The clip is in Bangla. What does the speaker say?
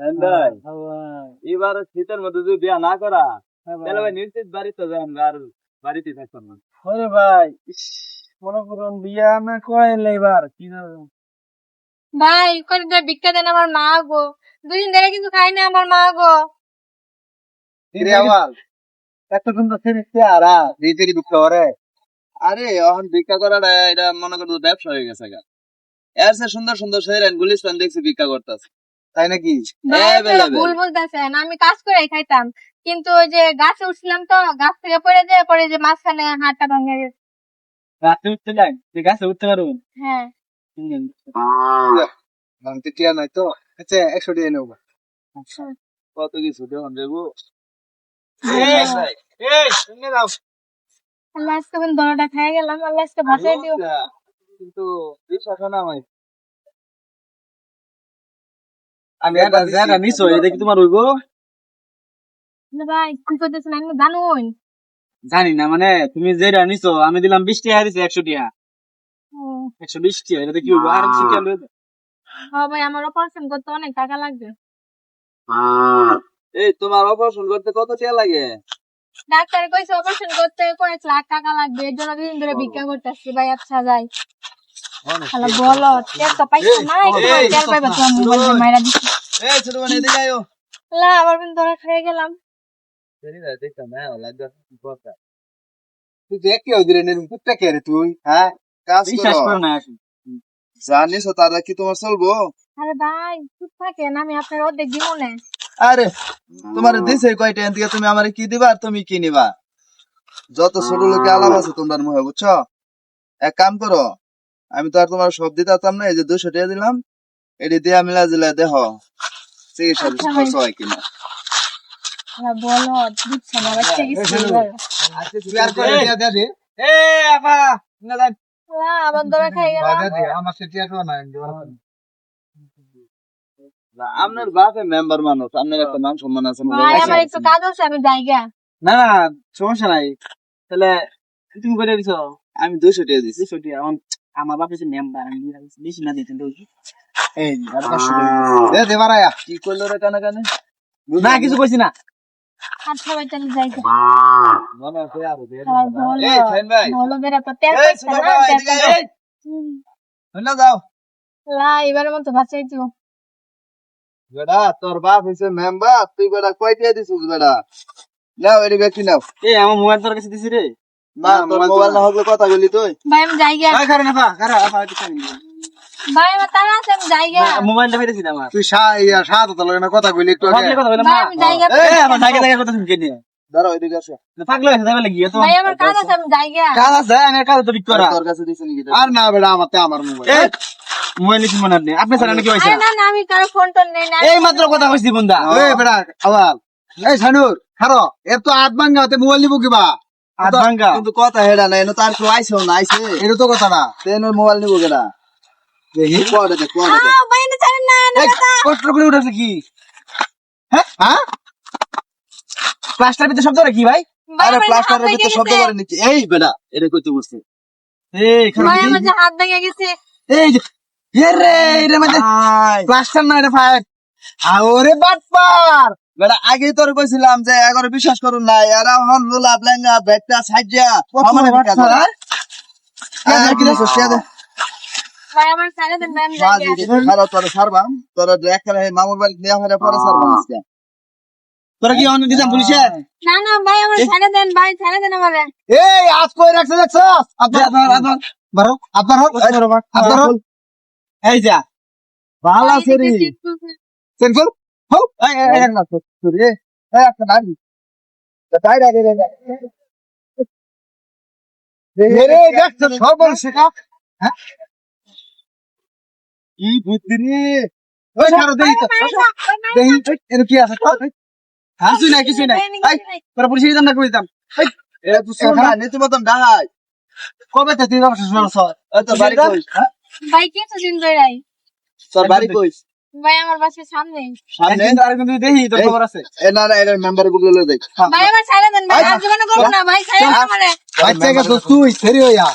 ভাই এবার শীতের মধ্যে যদি বিয়া না করা তাহলে ভাই নিশ্চিত বাড়িতে যান আর বাড়িতে থাকতাম না। ওরে ভাই মনে করুন বিয়া না করাইলে এবার কি ভাই কদিন ধরে ভিক্ষা দেন আমার মা গো, 2 দিন ধরে কিছু খাই না আমার মা গো। একটা সুন্দর ছেলে চেহারা নিজেরই দুঃখ করে। আরে এখন ভিক্ষা করাটা এটা মনে করো ব্যবসা হয়ে গেছে গা। এর চেয়ে সুন্দর সুন্দর শহরের গুলিস্তান দেখছি ভিক্ষা করতেছে, তাই নাকি? ভাই আপনারা available। ভুল বলতেছেন, আমি কাজ করে খাইতাম, কিন্তু ওই যে গাছে উঠছিলাম তো গাছ থেকে পড়ে যে মাঝখানে হাতটা ভাঙে গেছে। রাতে উঠতে যাই যে গাছে উঠতে পারবেন? হ্যাঁ ভাঙতে টিয়া নাই তো, আচ্ছা 100 টাকা নেবো। কত কিছু দেওয়ান দেবো। আল্লাহ আজকে আমি দলাটা খাই গেলাম, আল্লাহ আজকে ভাসাই দিও। কিন্তু বিশ্বাস হয় না আমায়। আমি একটা জায়গা নিছো এটা কি তোমার হইবো? না ভাই কি করতেছেন আমি জানুন। জানি না, মানে তুমি যেটা নিছো আমি দিলাম 20 টাকা দিছি 100 টাকা। ও 120 টাকা এটা কি হইবো? আর 100 টাকা লইবে। হ্যাঁ ভাই আমার অপারেশন করতে অনেক টাকা লাগবে। এই তোমার অপারেশন করতে কত টাকা লাগে? ডাক্তার কইছে অপারেশন করতে কয়েক লাখ টাকা লাগবে, এর জন্য 2 দিন ধরে ভিক্ষা করতেছি ভাই। আচ্ছা যাই হ্যালো বলো তেল তো পাইছো না, তেল পাইবা তো মোবাইল দিয়ে মাইরা দিছি। এই ছোট বোন এদিকে আয়ো। আল্লাহ আবার বিন ধরে খেয়ে গেলাম। দেখতাম না লাগবে কথা। তুই দেখ কেউ দিলে নেন কুত্তা কে রে তুই? হ্যাঁ কাজ বিশ্বাস করো, করো না। জানিস তারা কি তোমার চলবো? আরে ভাই চুপ থাকেন, আমি আপনার অর্ধেক দিব না। আরে তোমার দিছে কয়টা এন থেকে তুমি আমারে কি দিবা আর তুমি কি নিবা? যত ছোট লোকে আলাপ আছে তোমার মুখে, বুঝছো? এক কাম করো, আমি তো আর তোমার সব দিতে পারতাম না, এই যে 200 টাকা দিলাম, এটি দিয়ে মিলা দিলে দেহ চিকিৎসা আচ্ছা ভাই। খরচ হয় কিনা। আল্লাহ বলো দিচ্ছে না বাচ্চা কিছু। তুই আর করে দিয়া দে দে। এ আপা না দেন আল্লাহ আবার ধরে খেয়ে গেলাম। বাজে দে আমার সে টিয়া তো না। আপনার বাপে মেম্বার মানুষ, আপনার একটা মান সম্মান আছে মনে ভাই হয়। আমার একটু কাজ আছে আমি যাইগা। না না সমস্যা নাই, তাহলে তুমি করে দিছো? আমি 200 টাকা দিছি। 200 টাকা আমার বাপ হচ্ছে মেম্বার, আমি বেশি না দিতেন তো এই আর দে দে মারায়া কি করলো রে কানে কানে? না কিছু কইছি না। আচ্ছা ভাই তাহলে যাইগা। মনে আছে আরো দেন। আল্লাহ বলো এই ফাইন ভাই, বলো বেরা তো তেল এই পাইছে ছোট না ভাই তেল এদিকে পাইছে। আয়। হইনা যাও। আল্লাহ এবারের মতো বাঁচাই দিও। বেটা তোর বাপ হইছে মেম্বার, তুই বেটা কয় টাকা দিছিস বেটা? নাও এটি ব্যক্তি নাও। এই আমার মোবাইল তোর কাছে দিছি রে। না তোর মোবাইল না হলে কথা বলি তুই। ভাই আমি যাইগা। আয় কারে না কারে আপা কিছু নি ভাই আমার তারা আছে আমি যাইগা। মোবাইলটা ফেরেছি না আমার। তুই সাত তো না কথা কইলি একটু ভাবলে কথা বললাম ভাই না। আমি যাইগা। এই আমার জায়গা জায়গা কথা শুনকে নিয়ে দাঁড়াও এদিকে আসো। পাগল হয়েছে যাবে লাগি তো ভাই আমার কাজ আছে আমি যাইগা। কাজ আছে আমি কাজ তো ঠিক করা। তোর কাছে দিছি নাকি? আর না বেটা আমার মোবাইল এই মোবাইল কি মনে আপনি আপনি স্যার কি হইছে? আরে না না আমি কারো ফোন টোন নেই না। এই মাত্র কথা কইছি বন্ধা। এই বেটা আওয়াল এই শানুর খারো এর তো আট ভাঙ্গা হতে মোবাইল নিব কিবা হাত ভাঙা কিন্তু কথা হেডা নাই, এনো তার কেউ আইছে না আইছে। এটা তো কথা না তেন মোবাইল নিব কেডা? দেখি কোয়াডে দে কোয়াডে দে। ভাই না ছাড়েন না না। এই কষ্ট করে উঠেছে কি? হ্যাঁ প্লাস্টার ভিতরে শব্দ রে কি ভাই? আরে প্লাস্টারের ভিতরে শব্দ করে নিচ্ছে। এই বেটা এটা কইতে বসছে। এই খারাপ ভাই আমার যে হাত ভেঙে গেছে। এই যে রে এর মধ্যে প্লাস্টার না এটা ফায়ার ওরে বাটপার বেটা আগেই তোর কইছিলাম যে এগারো বিশ্বাস করুন না, এরা হন লোলা ব্লেঙ্গা ব্যাগটা সাইজা আমার ভিক্ষা করে। কি দেখছ সে দে ভাই আমার ছাড়ে দেন ভাই আমি বাজি যাইগা। দে খারাপ তোর সারবাম, তোর ড্রেক করে মামুর বাড়ি নিয়া হরে পরে সারবাম আজকে। তোরা কি অন্য দিতাম পুলিশে? না না ভাই আমার ছাড়ে দেন ভাই ছাড়ে দেন আমারে। এই আজ কই রাখছ দেখছ আপনার বারো আপনার হল এই যা ভালো আছে রে ভাই, সিম্পল হো এই না তো রে এই একটা দাঁড়ি তাই রাগে রে রে দেখছ সবল শেখা হ্যাঁ কি বুদ্ধি রে ওই ছাড়ো দেই তো দেই এর কি আছে কিছু নাই কিছু নাই এই তোরা পুলিশে দিতাম না কই দিতাম এ তুই সোনা নীতি মতন ডাহাই। কবে তে তুই ব্যবসা শুরু করছ এই তোর বাড়ি কই? ভাই কিছু দিন ধরে তোর বাড়ি কই? ভাই আমার বাসার সামনে। সামনে? একদিন আরেকদিন তুই দেখি তোর খবর আছে এ না না এর মেম্বার গুলো লই দেখ। ভাই আমার ছাড়ে দেন ভাই আর জীবনে করব না ভাই ছাড়ে দেন আমারে। বাচ্চা কে দোস্ত তুই সেরি হইয়া